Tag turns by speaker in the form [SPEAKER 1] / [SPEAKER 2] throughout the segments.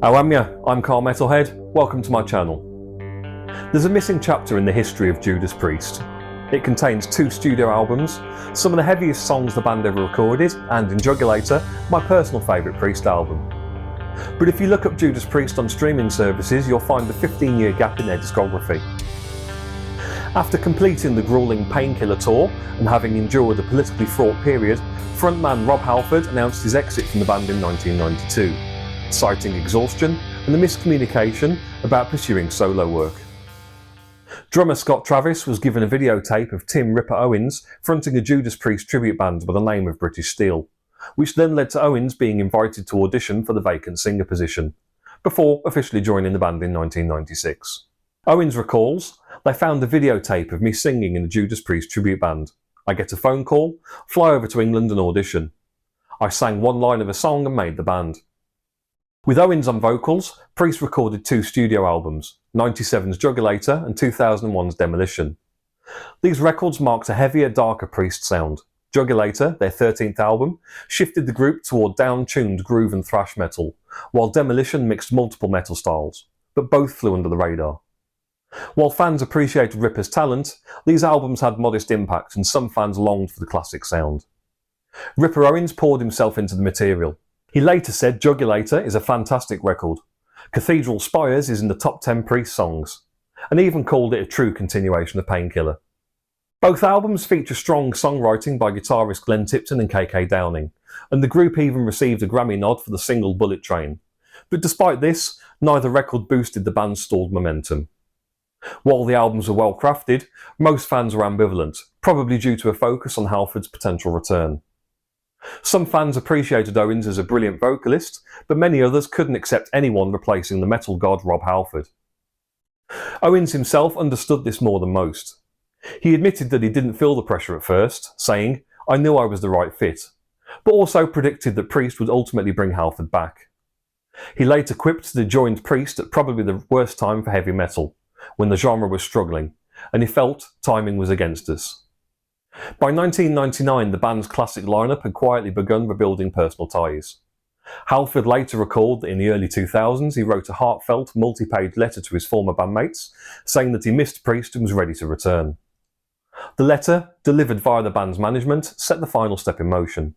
[SPEAKER 1] How am ya? I'm Carl Metalhead, welcome to my channel. There's a missing chapter in the history of Judas Priest. It contains 2 studio albums, some of the heaviest songs the band ever recorded, and in Jugulator, my personal favourite Priest album. But if you look up Judas Priest on streaming services, you'll find a 15-year gap in their discography. After completing the gruelling Painkiller tour and having endured a politically fraught period, frontman Rob Halford announced his exit from the band in 1992. Citing exhaustion and the miscommunication about pursuing solo work. Drummer Scott Travis was given a videotape of Tim "Ripper" Owens fronting a Judas Priest tribute band by the name of British Steel, which then led to Owens being invited to audition for the vacant singer position, before officially joining the band in 1996. Owens recalls, "They found a videotape of me singing in the Judas Priest tribute band. I get a phone call, fly over to England and audition. I sang one line of a song and made the band." With Owens on vocals, Priest recorded 2 studio albums, 97's Jugulator and 2001's Demolition. These records marked a heavier, darker Priest sound. Jugulator, their 13th album, shifted the group toward down-tuned groove and thrash metal, while Demolition mixed multiple metal styles, but both flew under the radar. While fans appreciated Ripper's talent, these albums had modest impact and some fans longed for the classic sound. Ripper Owens poured himself into the material. He later said Jugulator is a fantastic record. Cathedral Spires is in the top 10 Priest songs, and even called it a true continuation of Painkiller. Both albums feature strong songwriting by guitarist Glenn Tipton and KK Downing, and the group even received a Grammy nod for the single Bullet Train. But despite this, neither record boosted the band's stalled momentum. While the albums were well crafted, most fans were ambivalent, probably due to a focus on Halford's potential return. Some fans appreciated Owens as a brilliant vocalist, but many others couldn't accept anyone replacing the metal god Rob Halford. Owens himself understood this more than most. He admitted that he didn't feel the pressure at first, saying, "I knew I was the right fit," but also predicted that Priest would ultimately bring Halford back. He later quipped that he joined Priest at probably the worst time for heavy metal, when the genre was struggling, and he felt timing was against us. By 1999, the band's classic lineup had quietly begun rebuilding personal ties. Halford later recalled that in the early 2000s he wrote a heartfelt, multi-page letter to his former bandmates, saying that he missed Priest and was ready to return. The letter, delivered via the band's management, set the final step in motion.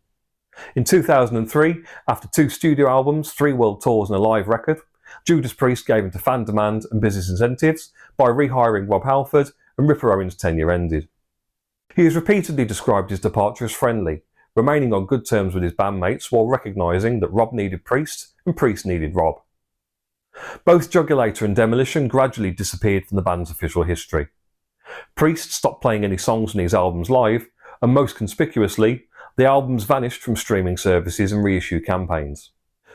[SPEAKER 1] In 2003, after 2 studio albums, 3 world tours and a live record, Judas Priest gave in to fan demand and business incentives by rehiring Rob Halford, and Ripper Owens' tenure ended. He has repeatedly described his departure as friendly, remaining on good terms with his bandmates while recognising that Rob needed Priest and Priest needed Rob. Both Jugulator and Demolition gradually disappeared from the band's official history. Priest stopped playing any songs on these albums live, and most conspicuously, the albums vanished from streaming services and reissue campaigns.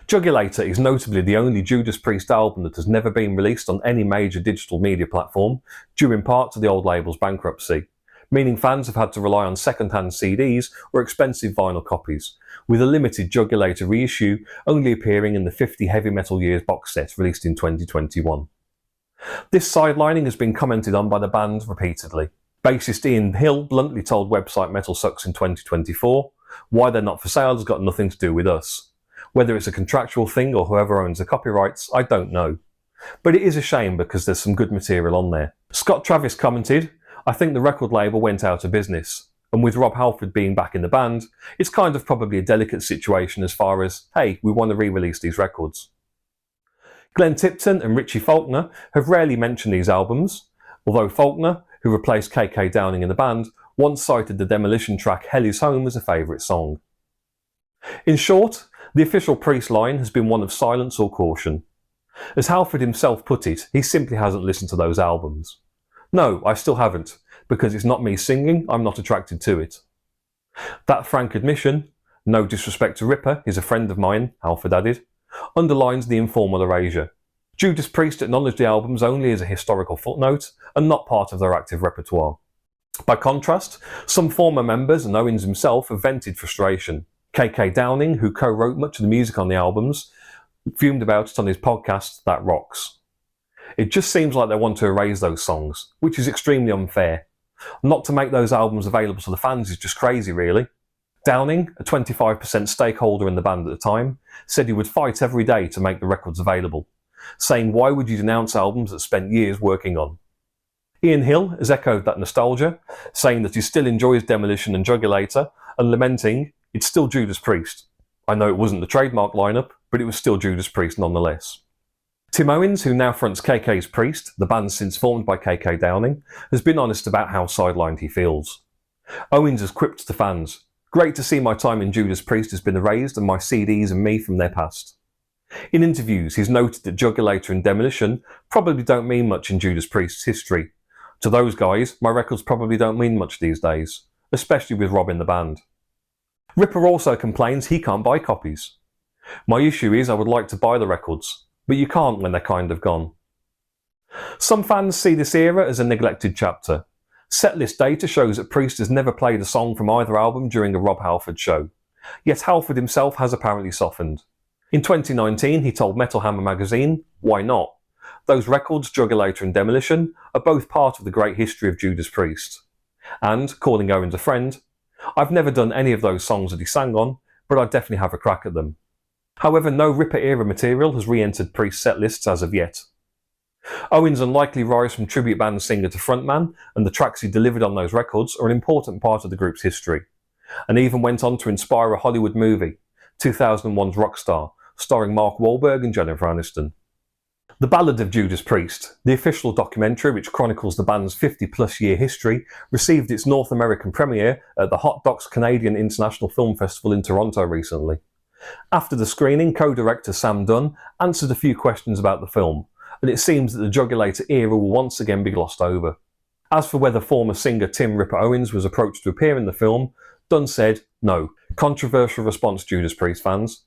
[SPEAKER 1] Jugulator is notably the only Judas Priest album that has never been released on any major digital media platform, due in part to the old label's bankruptcy, meaning fans have had to rely on second-hand CDs or expensive vinyl copies, with a limited Jugulator reissue only appearing in the 50 Heavy Metal Years box set released in 2021. This sidelining has been commented on by the band repeatedly. Bassist Ian Hill bluntly told website Metal Sucks in 2024, "Why they're not for sale has got nothing to do with us. Whether it's a contractual thing or whoever owns the copyrights, I don't know. But it is a shame because there's some good material on there." Scott Travis commented, "I think the record label went out of business, and with Rob Halford being back in the band, it's kind of probably a delicate situation as far as, hey, we want to re-release these records." Glenn Tipton and Richie Faulkner have rarely mentioned these albums, although Faulkner, who replaced KK Downing in the band, once cited the Demolition track Hell Is Home as a favourite song. In short, the official Priest line has been one of silence or caution. As Halford himself put it, he simply hasn't listened to those albums. "No, I still haven't, because it's not me singing, I'm not attracted to it." That frank admission, no disrespect to Ripper, he's a friend of mine, Halford added, underlines the informal erasure. Judas Priest acknowledged the albums only as a historical footnote and not part of their active repertoire. By contrast, some former members and Owens himself have vented frustration. KK Downing, who co-wrote much of the music on the albums, fumed about it on his podcast, That Rocks. "It just seems like they want to erase those songs, which is extremely unfair. Not to make those albums available to the fans is just crazy, really." Downing, a 25% stakeholder in the band at the time, said he would fight every day to make the records available, saying why would you denounce albums that spent years working on? Ian Hill has echoed that nostalgia, saying that he still enjoys Demolition and Jugulator, and lamenting, it's still Judas Priest. I know it wasn't the trademark lineup, but it was still Judas Priest nonetheless. Tim Owens, who now fronts KK's Priest, the band since formed by KK Downing, has been honest about how sidelined he feels. Owens has quipped to fans, "Great to see my time in Judas Priest has been erased and my CDs and me from their past." In interviews, he's noted that Jugulator and Demolition probably don't mean much in Judas Priest's history. To those guys, my records probably don't mean much these days, especially with Rob in the band. Ripper also complains he can't buy copies. My issue is I would like to buy the records, but you can't when they're kind of gone. Some fans see this era as a neglected chapter. Setlist data shows that Priest has never played a song from either album during a Rob Halford show, yet Halford himself has apparently softened. In 2019 he told Metal Hammer magazine, "Why not? Those records, Jugulator and Demolition, are both part of the great history of Judas Priest." And, calling Owens a friend, "I've never done any of those songs that he sang on, but I'd definitely have a crack at them." However, no Ripper era material has re-entered Priest set lists as of yet. Owens' unlikely rise from tribute band singer to frontman, and the tracks he delivered on those records are an important part of the group's history, and even went on to inspire a Hollywood movie, 2001's Rockstar, starring Mark Wahlberg and Jennifer Aniston. The Ballad of Judas Priest, the official documentary which chronicles the band's 50-plus year history, received its North American premiere at the Hot Docs Canadian International Film Festival in Toronto recently. After the screening, co-director Sam Dunn answered a few questions about the film, and it seems that the Jugulator era will once again be glossed over. As for whether former singer Tim "Ripper" Owens was approached to appear in the film, Dunn said, "No. Controversial response, Judas Priest fans.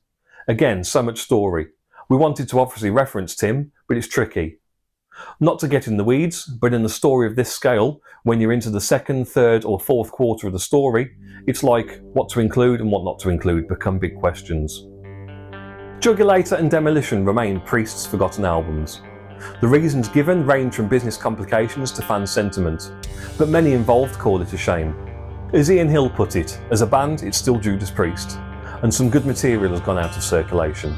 [SPEAKER 1] Again, so much story. We wanted to obviously reference Tim, but it's tricky. Not to get in the weeds, but in a story of this scale, when you're into the second, third or fourth quarter of the story, it's like what to include and what not to include become big questions." Jugulator and Demolition remain Priest's forgotten albums. The reasons given range from business complications to fan sentiment, but many involved call it a shame. As Ian Hill put it, as a band it's still Judas Priest, and some good material has gone out of circulation.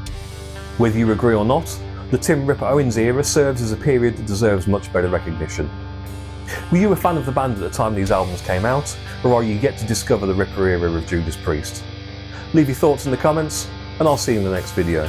[SPEAKER 1] Whether you agree or not, the Tim "Ripper" Owens era serves as a period that deserves much better recognition. Were you a fan of the band at the time these albums came out, or are you yet to discover the Ripper era of Judas Priest? Leave your thoughts in the comments, and I'll see you in the next video.